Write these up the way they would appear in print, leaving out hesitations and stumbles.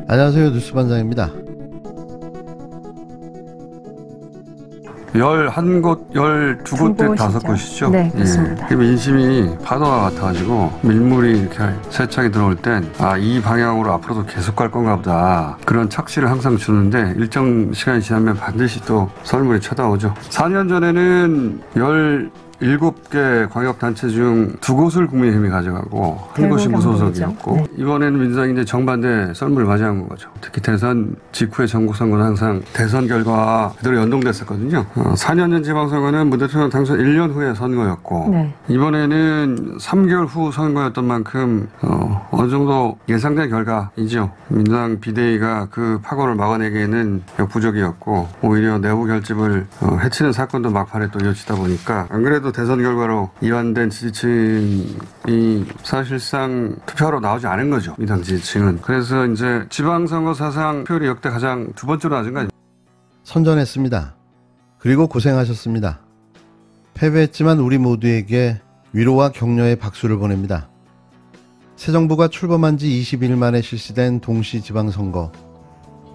안녕하세요. 뉴스반장입니다. 11곳, 12곳, 5곳이죠? 네, 그렇습니다. 예. 민심이 파도가 같아가지고 밀물이 이렇게 세차게 들어올 땐, 이 방향으로 앞으로도 계속 갈 건가 보다. 그런 착시를 항상 주는데 일정 시간이 지나면 반드시 또 설물이 쳐다오죠. 4년 전에는 17개 광역단체 중 2곳을 국민의힘이 가져가고 한 곳이 무소속이었고 네. 이번에는 민주당이 이제 정반대 썰물을 맞이한 거죠. 특히 대선 직후의 전국선거는 항상 대선 결과와 그대로 연동됐었거든요. 4년 전 지방선거는 문 대통령 당선 1년 후에 선거였고 네. 이번에는 3개월 후 선거였던 만큼 어느 정도 예상된 결과이죠. 민주당 비대위가 그 파고를 막아내기에는 역부족이었고 오히려 내부 결집을 해치는 사건도 막판에 또 이어지다 보니까 안 그래도 대선 결과로 이완된 지지층이 사실상 투표하러 나오지 않은 거죠. 민주당 지지층은. 그래서 이제 지방선거 사상 투표율이 역대 가장 두 번째로 낮은 거 아닙니까? 선전했습니다. 그리고 고생하셨습니다. 패배했지만 우리 모두에게 위로와 격려의 박수를 보냅니다. 새 정부가 출범한 지 20일 만에 실시된 동시 지방선거.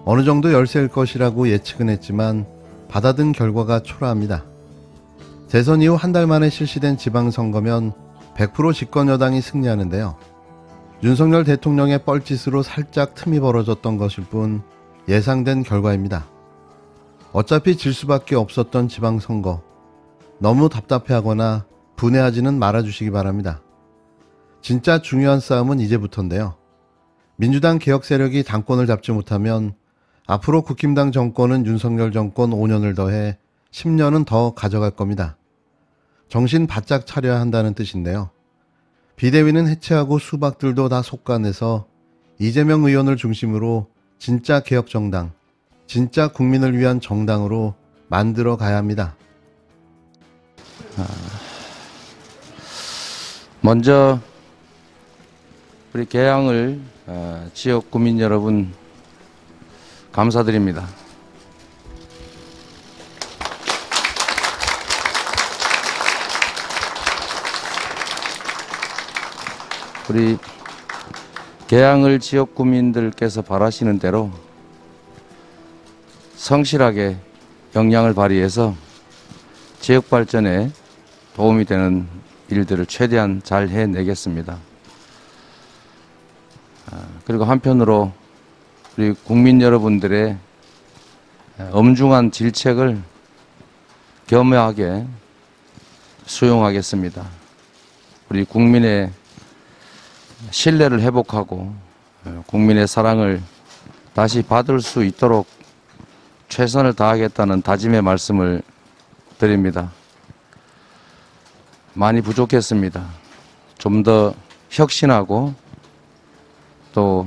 어느 정도 열세일 것이라고 예측은 했지만 받아든 결과가 초라합니다. 대선 이후 한 달 만에 실시된 지방선거면 100% 집권 여당이 승리하는데요. 윤석열 대통령의 뻘짓으로 살짝 틈이 벌어졌던 것일 뿐 예상된 결과입니다. 어차피 질 수밖에 없었던 지방선거. 너무 답답해하거나 분해하지는 말아주시기 바랍니다. 진짜 중요한 싸움은 이제부터인데요. 민주당 개혁 세력이 당권을 잡지 못하면 앞으로 국힘당 정권은 윤석열 정권 5년을 더해 10년은 더 가져갈 겁니다. 정신 바짝 차려야 한다는 뜻인데요. 비대위는 해체하고 수박들도 다 속간해서 이재명 의원을 중심으로 진짜 개혁정당, 진짜 국민을 위한 정당으로 만들어 가야 합니다. 먼저 우리 개항을 지역 구민 여러분 감사드립니다. 우리 개항을 지역 구민들께서 바라시는 대로 성실하게 역량을 발휘해서 지역 발전에 도움이 되는 일들을 최대한 잘 해내겠습니다. 그리고 한편으로 우리 국민 여러분들의 엄중한 질책을 겸허하게 수용하겠습니다. 우리 국민의 신뢰를 회복하고 국민의 사랑을 다시 받을 수 있도록 최선을 다하겠다는 다짐의 말씀을 드립니다. 많이 부족했습니다. 좀 더 혁신하고 또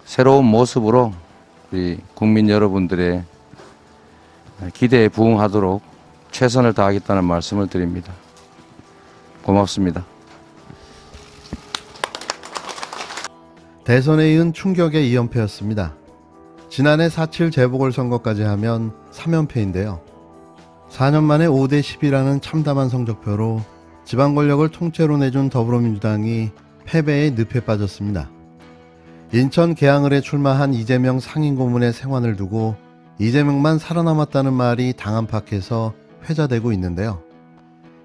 새로운 모습으로 우리 국민 여러분들의 기대에 부응하도록 최선을 다하겠다는 말씀을 드립니다. 고맙습니다. 대선에 이은 충격의 2연패였습니다. 지난해 4.7 재보궐선거까지 하면 3연패인데요. 4년 만에 5대 10이라는 참담한 성적표로 지방 권력을 통째로 내준 더불어민주당이 패배의 늪에 빠졌습니다. 인천 계양을에 출마한 이재명 상임고문의 생환을 두고 이재명만 살아남았다는 말이 당 안팎에서 회자되고 있는데요.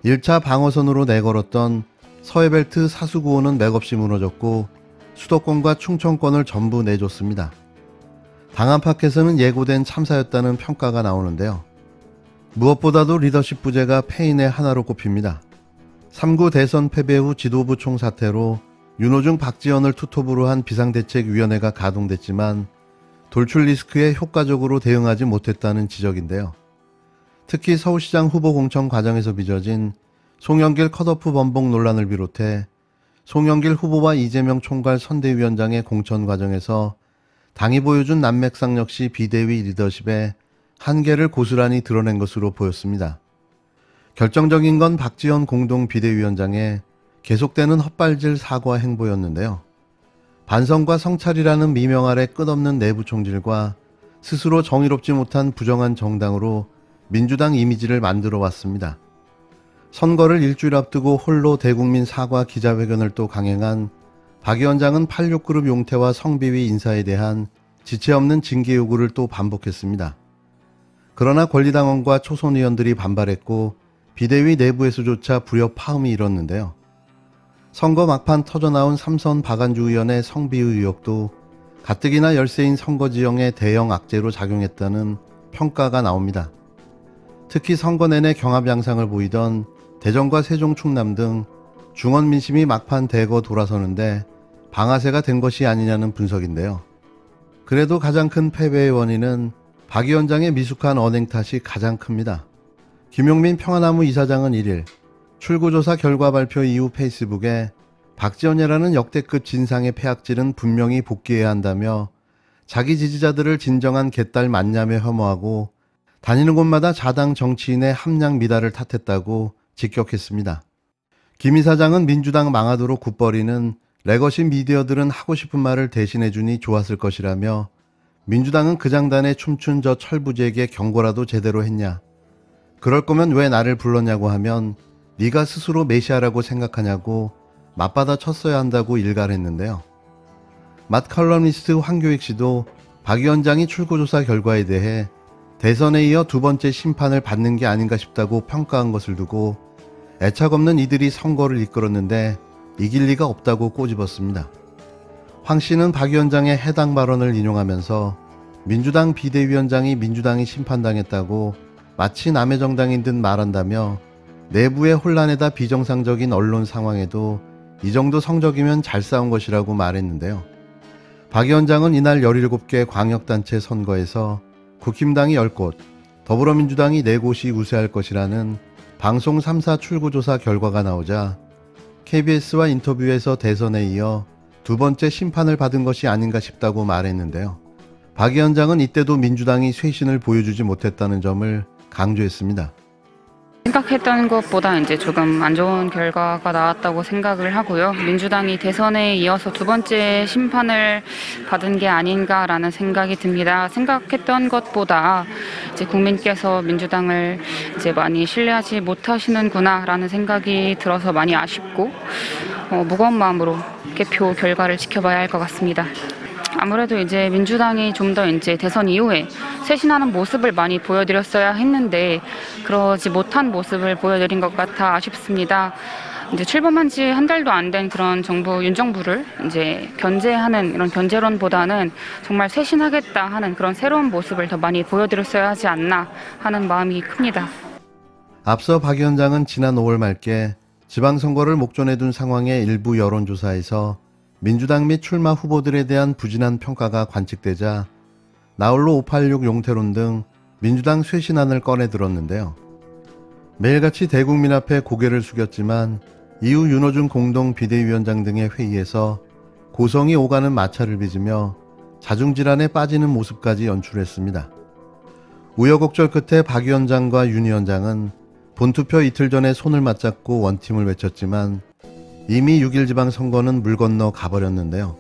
1차 방어선으로 내걸었던 서해벨트 사수구호는 맥없이 무너졌고 수도권과 충청권을 전부 내줬습니다. 당 안팎에서는 예고된 참사였다는 평가가 나오는데요. 무엇보다도 리더십 부재가 패인의 하나로 꼽힙니다. 3구 대선 패배 후 지도부 총사퇴로 윤호중 박지원을 투톱으로 한 비상대책위원회가 가동됐지만 돌출 리스크에 효과적으로 대응하지 못했다는 지적인데요. 특히 서울시장 후보 공천 과정에서 빚어진 송영길 컷오프 번복 논란을 비롯해 송영길 후보와 이재명 총괄 선대위원장의 공천 과정에서 당이 보여준 난맥상 역시 비대위 리더십의 한계를 고스란히 드러낸 것으로 보였습니다. 결정적인 건 박지원 공동 비대위원장의 계속되는 헛발질 사과 행보였는데요. 반성과 성찰이라는 미명 아래 끝없는 내부 총질과 스스로 정의롭지 못한 부정한 정당으로 민주당 이미지를 만들어 왔습니다. 선거를 일주일 앞두고 홀로 대국민 사과 기자회견을 또 강행한 박 위원장은 86그룹 용태와 성비위 인사에 대한 지체 없는 징계 요구를 또 반복했습니다. 그러나 권리당원과 초선 의원들이 반발했고 비대위 내부에서조차 불협 파음이 일었는데요. 선거 막판 터져나온 삼선 박안주 의원의 성비위 의혹도 가뜩이나 열세인 선거 지형에 대형 악재로 작용했다는 평가가 나옵니다. 특히 선거 내내 경합 양상을 보이던 대전과 세종 충남 등 중원 민심이 막판 대거 돌아서는데 방아쇠가 된 것이 아니냐는 분석인데요. 그래도 가장 큰 패배의 원인은 박 위원장의 미숙한 언행 탓이 가장 큽니다. 김용민 평화나무 이사장은 1일 출구조사 결과 발표 이후 페이스북에 박지원이라는 역대급 진상의 폐악질은 분명히 복귀해야 한다며 자기 지지자들을 진정한 개딸 만냠에 혐오하고 다니는 곳마다 자당 정치인의 함량 미달을 탓했다고 직격했습니다. 김 이사장은 민주당 망하도록 굿버리는 레거시 미디어들은 하고 싶은 말을 대신해주니 좋았을 것이라며 민주당은 그 장단에 춤춘 저 철부지에게 경고라도 제대로 했냐. 그럴 거면 왜 나를 불렀냐고 하면 네가 스스로 메시아라고 생각하냐고 맞받아 쳤어야 한다고 일갈했는데요. 맛 칼럼니스트 황교익 씨도 박 위원장이 출구조사 결과에 대해 대선에 이어 두 번째 심판을 받는 게 아닌가 싶다고 평가한 것을 두고 애착 없는 이들이 선거를 이끌었는데 이길 리가 없다고 꼬집었습니다. 황 씨는 박 위원장의 해당 발언을 인용하면서 민주당 비대위원장이 민주당이 심판당했다고 마치 남의 정당인 듯 말한다며 내부의 혼란에다 비정상적인 언론 상황에도 이 정도 성적이면 잘 싸운 것이라고 말했는데요. 박 위원장은 이날 17개 광역단체 선거에서 국힘당이 10곳, 더불어민주당이 4곳이 우세할 것이라는 방송 3사 출구조사 결과가 나오자 KBS와 인터뷰에서 대선에 이어 두 번째 심판을 받은 것이 아닌가 싶다고 말했는데요. 박 위원장은 이때도 민주당이 쇄신을 보여주지 못했다는 점을 강조했습니다. 생각했던 것보다 이제 조금 안 좋은 결과가 나왔다고 생각을 하고요. 민주당이 대선에 이어서 두 번째 심판을 받은 게 아닌가라는 생각이 듭니다. 생각했던 것보다 이제 국민께서 민주당을 이제 많이 신뢰하지 못하시는구나라는 생각이 들어서 많이 아쉽고 무거운 마음으로 개표 결과를 지켜봐야 할 것 같습니다. 아무래도 이제 민주당이 좀 더 이제 대선 이후에 쇄신하는 모습을 많이 보여드렸어야 했는데 그러지 못한 모습을 보여드린 것 같아 아쉽습니다. 이제 출범한 지 한 달도 안 된 그런 정부, 윤 정부를 이제 견제하는 이런 견제론보다는 정말 쇄신하겠다 하는 그런 새로운 모습을 더 많이 보여드렸어야 하지 않나 하는 마음이 큽니다. 앞서 박 위원장은 지난 5월 말께 지방선거를 목전에 둔 상황의 일부 여론조사에서 민주당 및 출마 후보들에 대한 부진한 평가가 관측되자 나홀로 586 용태론 등 민주당 쇄신안을 꺼내 들었는데요. 매일같이 대국민 앞에 고개를 숙였지만 이후 윤호중 공동 비대위원장 등의 회의에서 고성이 오가는 마찰을 빚으며 자중질환에 빠지는 모습까지 연출했습니다. 우여곡절 끝에 박 위원장과 윤 위원장은 본투표 이틀 전에 손을 맞잡고 원팀을 외쳤지만 이미 6일 지방선거는 물 건너 가버렸는데요.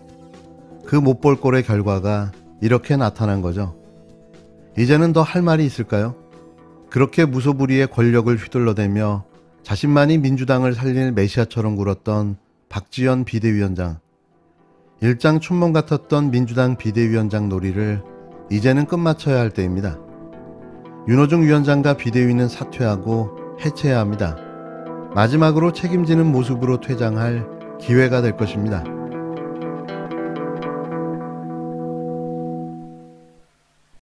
그 못 볼 꼴의 결과가 이렇게 나타난 거죠. 이제는 더 할 말이 있을까요? 그렇게 무소불위의 권력을 휘둘러대며 자신만이 민주당을 살릴 메시아처럼 굴었던 박지원 비대위원장. 일장 춘몽 같았던 민주당 비대위원장 놀이를 이제는 끝마쳐야 할 때입니다. 윤호중 위원장과 비대위는 사퇴하고 해체해야 합니다. 마지막으로 책임지는 모습으로 퇴장할 기회가 될 것입니다.